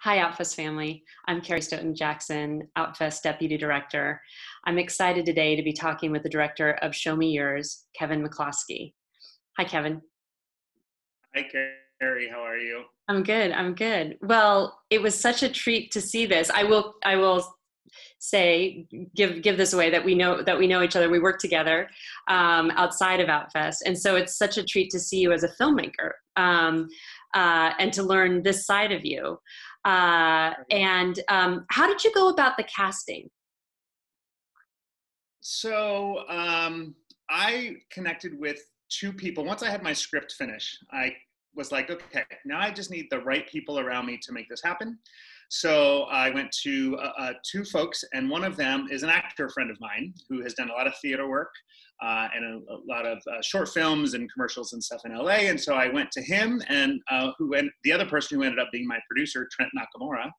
Hi, Outfest family. I'm Carrie Stoughton Jackson, Outfest Deputy Director. I'm excited today to be talking with the director of Show Me Yours, Kevin McCloskey. Hi, Kevin. Hi, Carrie. How are you? I'm good. I'm good. Well, it was such a treat to see this. I will say, give this away that we know each other. We work together outside of Outfest, and so it's such a treat to see you as a filmmaker and to learn this side of you. And how did you go about the casting? I connected with two people. Once I had my script finished, I was like, okay, now I just need the right people around me to make this happen. So I went to two folks, and one of them is an actor friend of mine who has done a lot of theater work and a lot of short films and commercials and stuff in LA. And so I went to him, and the other person who ended up being my producer, Trent Nakamura.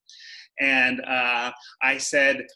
And I said,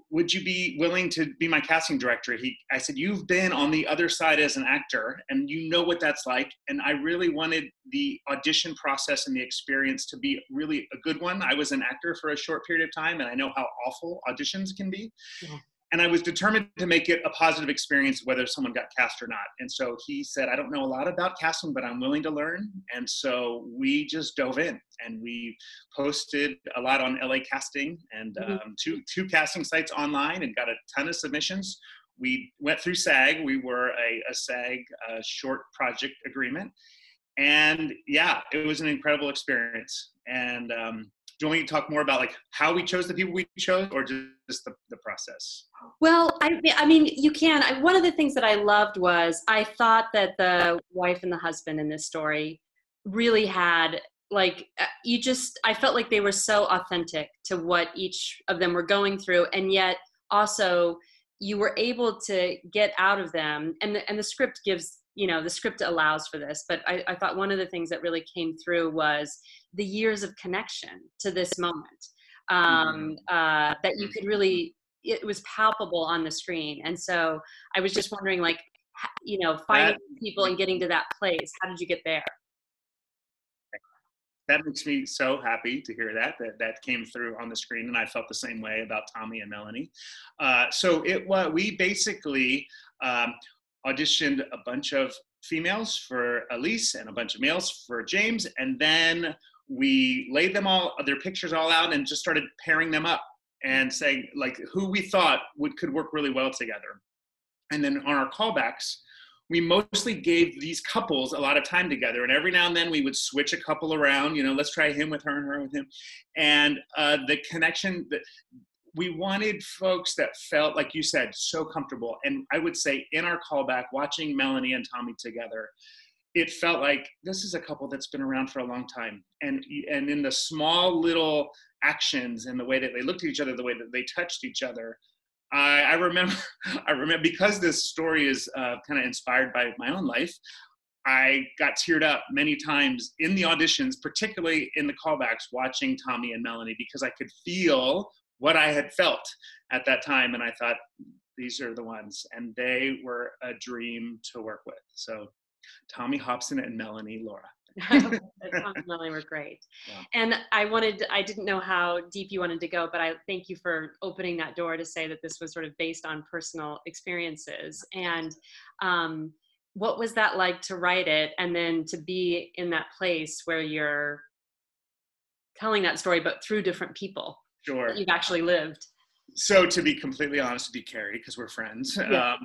would you be willing to be my casting director? I said, you've been on the other side as an actor and you know what that's like. And I really wanted the audition process and the experience to be really a good one. I was an actor for a short period of time and I know how awful auditions can be. Yeah. And I was determined to make it a positive experience, whether someone got cast or not. And so he said, I don't know a lot about casting, but I'm willing to learn. And so we just dove in and we posted a lot on LA Casting and two casting sites online and got a ton of submissions. We went through SAG. We were a SAG short project agreement. And yeah, it was an incredible experience. And do you want me to talk more about like how we chose the people we chose, or just the process? Well, I mean, you can. One of the things that I loved was I thought that the wife and the husband in this story really had I felt like they were so authentic to what each of them were going through, and yet also you were able to get out of them, and the script gives, the script allows for this, but I thought one of the things that really came through was the years of connection to this moment, that you could really, it was palpable on the screen. And so I was just wondering, finding people and getting to that place, how did you get there? That makes me so happy to hear that came through on the screen, and I felt the same way about Tommy and Melanie. We basically auditioned a bunch of females for Elise and a bunch of males for James, and then we laid their pictures all out and just started pairing them up and saying like who we thought could work really well together. And then on our callbacks, we mostly gave these couples a lot of time together. And every now and then we would switch a couple around, let's try him with her and her with him. And the connection that we wanted folks that felt, like you said, so comfortable. And I would say in our callback, watching Melanie and Tommy together, it felt like this is a couple that's been around for a long time. And in the small little actions and the way that they looked at each other, the way that they touched each other, I remember because this story is kind of inspired by my own life, I got teared up many times in the auditions, particularly in the callbacks, watching Tommy and Melanie, because I could feel what I had felt at that time. And I thought, these are the ones. And they were a dream to work with. So Tommy Hobson and Melanie Laura. Tom and Melanie were great. Yeah. And I didn't know how deep you wanted to go, but I thank you for opening that door to say that this was sort of based on personal experiences. And what was that like to write it and then to be in that place where you're telling that story, but through different people that you've actually lived? So to be completely honest with you, Carrie, because we're friends,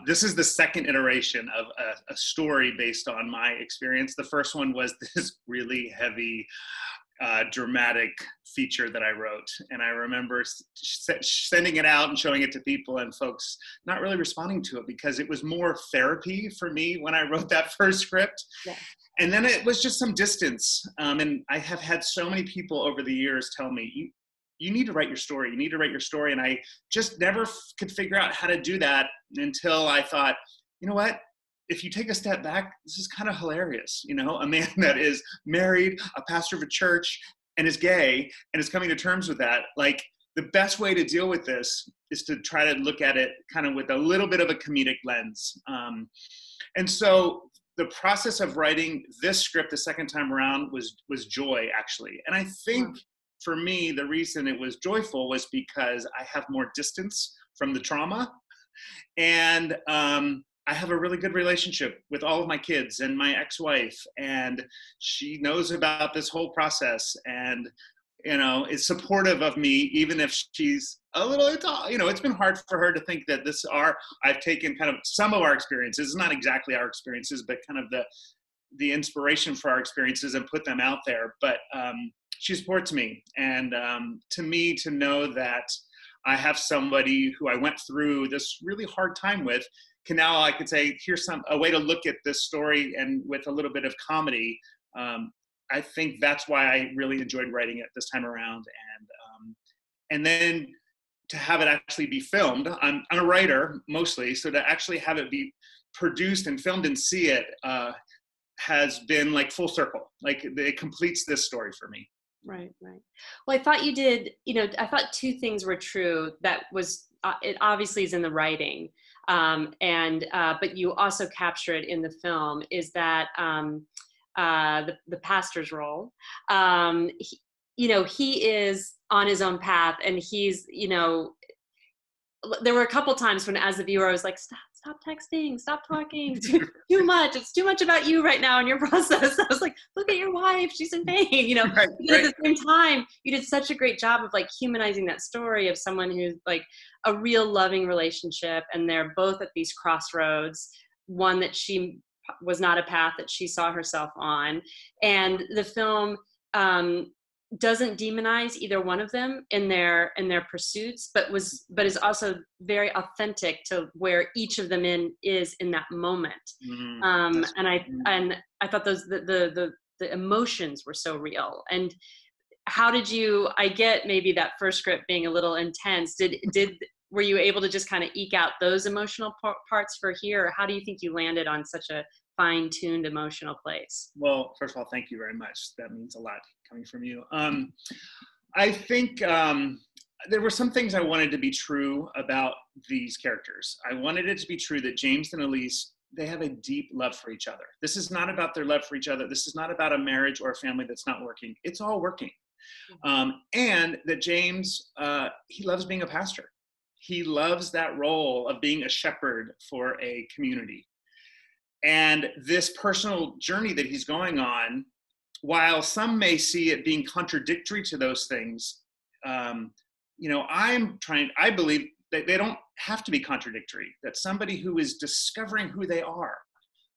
this is the second iteration of a story based on my experience. The first one was this really heavy, dramatic feature that I wrote. And I remember sending it out and showing it to people and folks not really responding to it because it was more therapy for me when I wrote that first script. Yeah. And then it was just some distance. And I have had so many people over the years tell me, you need to write your story. You need to write your story. And I just never could figure out how to do that until I thought, you know what? If you take a step back, this is kind of hilarious. A man that is married, a pastor of a church, and is gay, and is coming to terms with that. Like, the best way to deal with this is to try to look at it kind of with a little bit of a comedic lens. And so the process of writing this script the second time around was joy, actually. And I think for me, the reason it was joyful was because I have more distance from the trauma. And I have a really good relationship with all of my kids and my ex-wife, and she knows about this whole process, and is supportive of me, even if she's a little, it's been hard for her to think that I've taken kind of some of our experiences, it's not exactly our experiences, but kind of the inspiration for our experiences and put them out there. But she supports me. And to me, to know that I have somebody who I went through this really hard time with, I could say, here's a way to look at this story, and with a little bit of comedy. I think that's why I really enjoyed writing it this time around. And then to have it actually be filmed, I'm a writer mostly, so to actually have it be produced and filmed and see it has been like full circle. Like, it completes this story for me. Right. Well, I thought you did, I thought two things were true. That was, it obviously is in the writing. But you also capture it in the film, is that the pastor's role. He is on his own path, and he's, there were a couple times when, as the viewer, I was like, stop texting, stop talking, too much. It's too much about you right now in your process. I was like, look at your wife, she's in pain, Right. At the same time, you did such a great job of like humanizing that story of someone who's like a real loving relationship, and they're both at these crossroads, one that she was not a path that she saw herself on. And the film doesn't demonize either one of them in their pursuits, but is also very authentic to where each of them is in that moment. Mm-hmm. And I thought the emotions were so real. And how did you? I get maybe that first script being a little intense. Were you able to just kind of eke out those emotional parts for here? Or how do you think you landed on such a fine-tuned emotional place? Well, first of all, thank you very much. That means a lot coming from you. I think there were some things I wanted to be true about these characters. I wanted it to be true that James and Elise, they have a deep love for each other. This is not about their love for each other. This is not about a marriage or a family that's not working. It's all working. And that James, he loves being a pastor. He loves that role of being a shepherd for a community. And this personal journey that he's going on, while some may see it being contradictory to those things, I believe that they don't have to be contradictory, that somebody who is discovering who they are,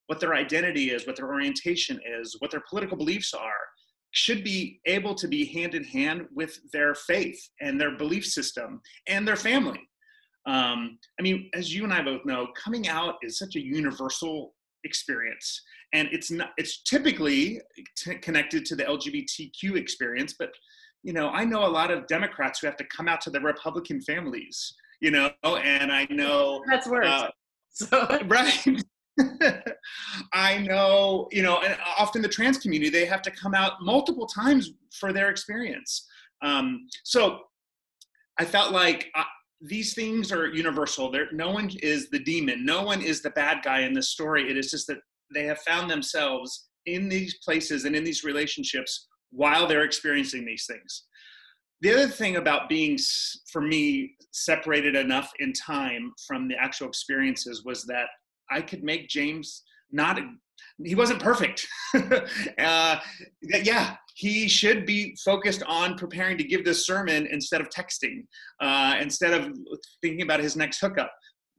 what their identity is, what their orientation is, what their political beliefs are, should be able to be hand in hand with their faith and their belief system and their family. As you and I both know, coming out is such a universal experience, and it's typically connected to the LGBTQ experience, but I know a lot of Democrats who have to come out to their Republican families, and I know that's worse. Right. I know, and often the trans community, they have to come out multiple times for their experience. So I felt like these things are universal. No one is the demon. No one is the bad guy in this story. It is just that they have found themselves in these places and in these relationships while they're experiencing these things. The other thing about being, for me, separated enough in time from the actual experiences was that I could make James he wasn't perfect. He should be focused on preparing to give this sermon instead of texting, instead of thinking about his next hookup.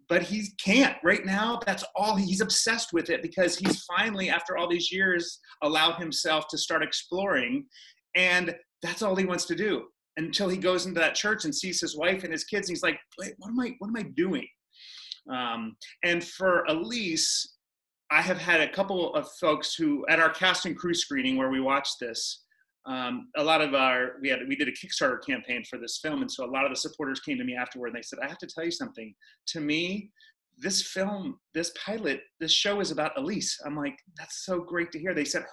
But he can't right now. That's all. He's obsessed with it because he's finally, after all these years, allowed himself to start exploring. And that's all he wants to do until he goes into that church and sees his wife and his kids. And he's like, wait, what am I doing? And for Elise, I have had a couple of folks who, at our cast and crew screening where we watched this, a lot of we did a Kickstarter campaign for this film. And so a lot of the supporters came to me afterward and they said, I have to tell you something. To me, this film, this pilot, this show is about Elise. I'm like, that's so great to hear. They said,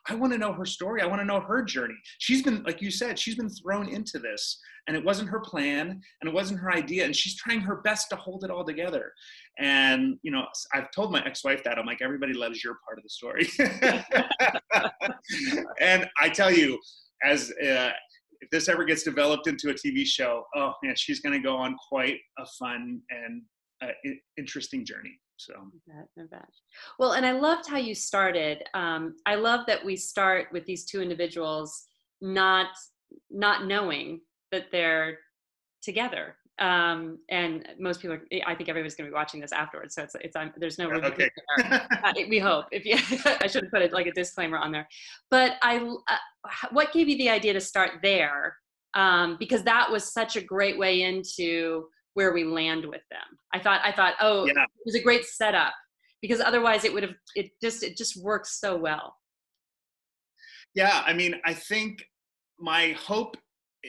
I want to know her story. I want to know her journey. She's been, like you said, she's been thrown into this, and it wasn't her plan and it wasn't her idea. And she's trying her best to hold it all together. And, I've told my ex-wife that. I'm like, everybody loves your part of the story. And I tell you, as if this ever gets developed into a TV show, oh man, she's going to go on quite a fun and interesting journey. So. I bet. Well, and I loved how you started. I love that we start with these two individuals not knowing that they're together. And most people I think everybody's going to be watching this afterwards, so it's there's no Okay. We hope. If you, I should have put it like a disclaimer on there. But what gave you the idea to start there? Because that was such a great way into where we land with them. I thought, oh, yeah. It was a great setup, because otherwise it just works so well. Yeah, I mean, I think my hope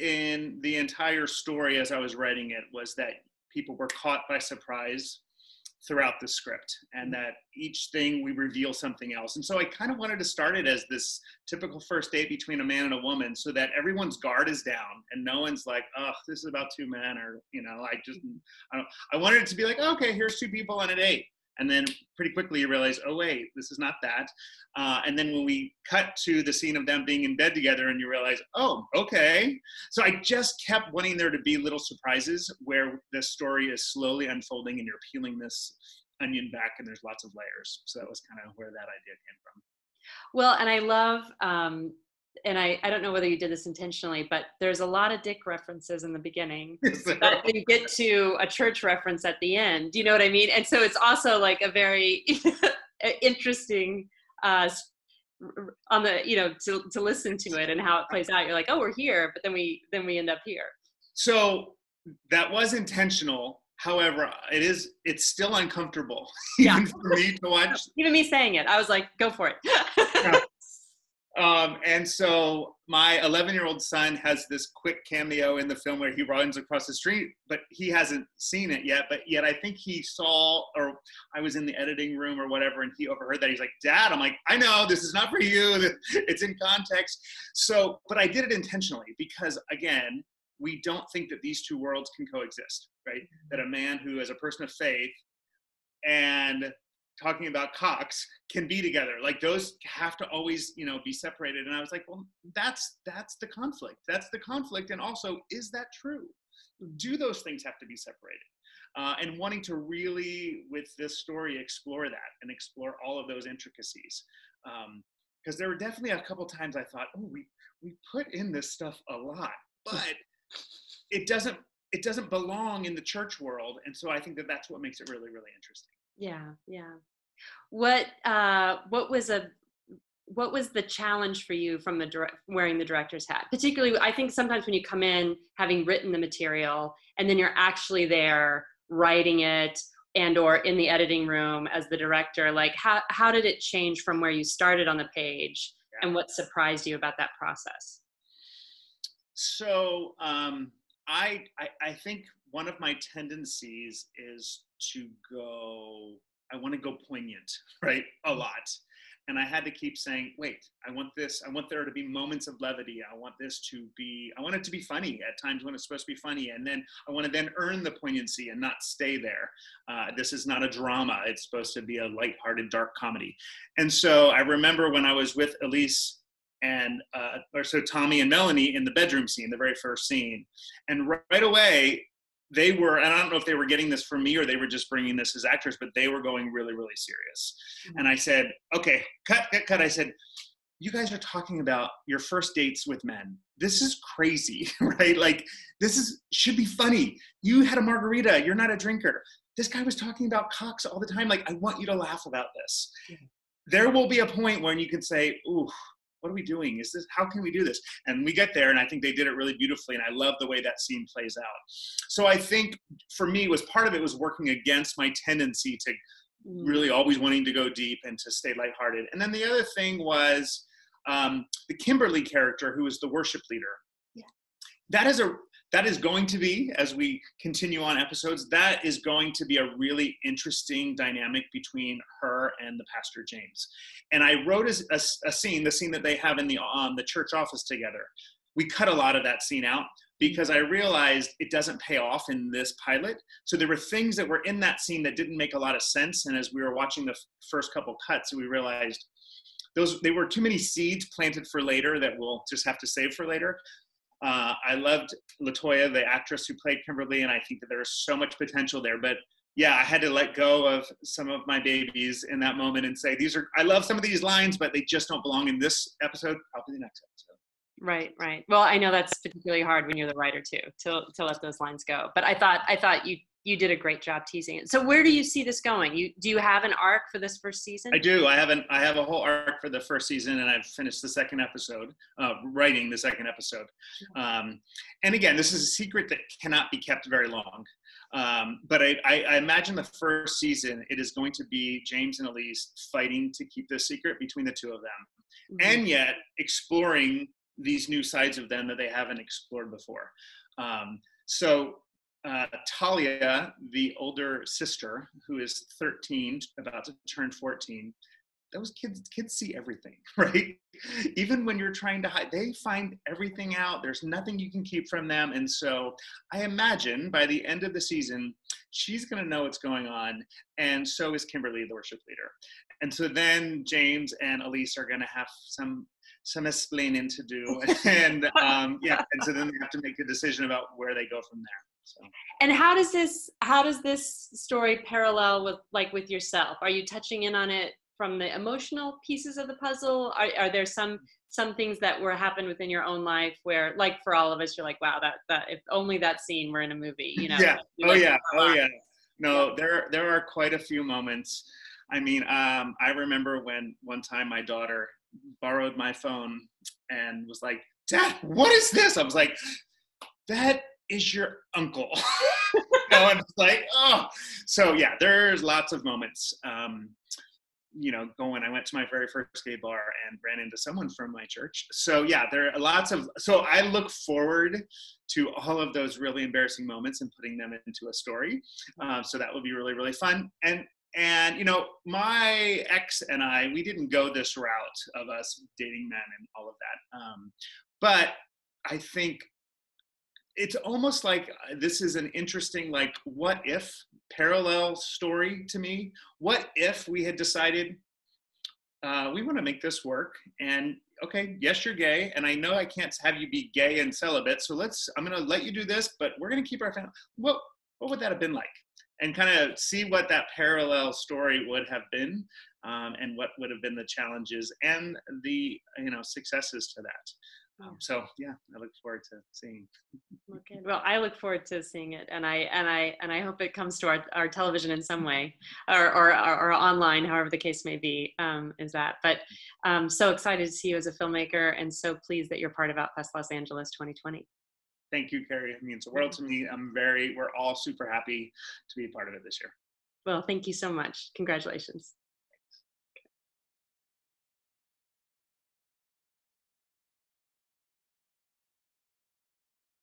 in the entire story as I was writing it was that people were caught by surprise throughout the script, and that each thing we reveal something else. And so I kind of wanted to start it as this typical first date between a man and a woman, so that everyone's guard is down and no one's like, oh, this is about two men, or, I wanted it to be like, okay, here's two people on a date. And then pretty quickly you realize, oh wait, this is not that. And then when we cut to the scene of them being in bed together, and you realize, oh, okay. So I just kept wanting there to be little surprises where the story is slowly unfolding and you're peeling this onion back and there's lots of layers. So that was kind of where that idea came from. Well, and I love, and I don't know whether you did this intentionally, but there's a lot of dick references in the beginning that you get to a church reference at the end. You know what I mean? And so it's also like a very interesting on the, to listen to it and how it plays out. You're like, oh, we're here, but then we end up here. So that was intentional. However, it's still uncomfortable even for me to watch. Even me saying it, I was like, go for it. Yeah. And so my 11-year-old son has this quick cameo in the film where he runs across the street, but he hasn't seen it yet. But yet I think he saw, or I was in the editing room or whatever, and he overheard that. He's like, Dad, I'm like, I know, this is not for you. It's in context. So, but I did it intentionally because, again, we don't think that these two worlds can coexist, right? That a man who is a person of faith and talking about cocks can be together. Like, those have to always, be separated. And I was like, well, that's the conflict. That's the conflict. And also, is that true? Do those things have to be separated? And wanting to really, with this story, explore that and explore all of those intricacies. Because there were definitely a couple times I thought, oh, we put in this stuff a lot, but it doesn't belong in the church world. And so I think that that's what makes it really, really interesting. Yeah. What was the challenge for you from wearing the director's hat? Particularly, I think sometimes when you come in having written the material and then you're actually there writing it and or in the editing room as the director, like how did it change from where you started on the page, and what surprised you about that process? So I think one of my tendencies is to I want to go poignant, right? A lot. And I had to keep saying, wait, I want there to be moments of levity. I want it to be funny at times when it's supposed to be funny. And then I want to then earn the poignancy and not stay there. This is not a drama. It's supposed to be a lighthearted, dark comedy. And so I remember when I was with Elise and Tommy and Melanie in the bedroom scene, the very first scene. And right away, they were, and I don't know if they were getting this from me or they were just bringing this as actors, but they were going really, really serious. Mm-hmm. And I said, okay, cut. I said, you guys are talking about your first dates with men. This is crazy, right? Like, should be funny. You had a margarita. You're not a drinker. This guy was talking about cocks all the time. Like, I want you to laugh about this. Mm-hmm. There will be a point when you can say, ooh, what are we doing? How can we do this? And we get there, and I think they did it really beautifully, and I love the way that scene plays out. So I think for me, part of it was working against my tendency to really always wanting to go deep and to stay lighthearted. And then the other thing was the Kimberly character, who is the worship leader. Yeah. That is going to be, as we continue on episodes, that is going to be a really interesting dynamic between her and the Pastor James. And I wrote a scene, the scene that they have in the church office together. We cut a lot of that scene out because I realized it doesn't pay off in this pilot. So there were things that were in that scene that didn't make a lot of sense. And as we were watching the first couple cuts, we realized they were too many seeds planted for later that we'll just have to save for later. I loved Latoya, the actress who played Kimberly, and I think that there was so much potential there. But yeah, I had to let go of some of my babies in that moment and say, I love some of these lines, but they just don't belong in this episode, probably the next episode. Right, right. Well, I know that's particularly hard when you're the writer too, to let those lines go. But I thought you did a great job teasing it. So where do you see this going? Do you have an arc for this first season? I do. I have a whole arc for the first season, and I've finished the second episode, writing the second episode. And again, this is a secret that cannot be kept very long. But I imagine the first season, it is going to be James and Elise fighting to keep this secret between the two of them, and yet exploring these new sides of them that they haven't explored before. So Talia, the older sister, who is 13, about to turn 14, those kids see everything, right? Even when you're trying to hide, they find everything out. There's nothing you can keep from them. And so I imagine by the end of the season, she's going to know what's going on. And so is Kimberly, the worship leader. And so then James and Elise are going to have some explaining to do. And and so then they have to make a decision about where they go from there. So. And how does this story parallel with yourself? Are you touching in on it from the emotional pieces of the puzzle? Are there some things that happened within your own life where, like for all of us, you're like, wow, that if only that scene were in a movie, you know? Yeah. Oh yeah. No, there are quite a few moments. I mean, I remember when one time my daughter borrowed my phone and was like, "Dad, what is this?" I was like, "That is your uncle." I'm just like, oh. So yeah, there's lots of moments. I went to my very first gay bar and ran into someone from my church. So yeah, there are lots of. So I look forward to all of those really embarrassing moments and putting them into a story. So that would be really, really fun. And my ex and I, we didn't go this route of us dating men and all of that. But I think it's almost like this is an interesting, like, what if parallel story to me. What if we had decided we want to make this work, and okay, yes, you're gay, and I know I can't have you be gay and celibate, so I'm going to let you do this, but we're going to keep our family. What would that have been like? And kind of see what that parallel story would have been, and what would have been the challenges and the successes to that. So yeah, I look forward to seeing. Okay. Well, I look forward to seeing it, and I hope it comes to our television in some way, or online, however the case may be. But I'm so excited to see you as a filmmaker, and so pleased that you're part of Outfest Los Angeles 2020. Thank you, Carrie. It means the world to me. We're all super happy to be a part of it this year. Well, thank you so much. Congratulations.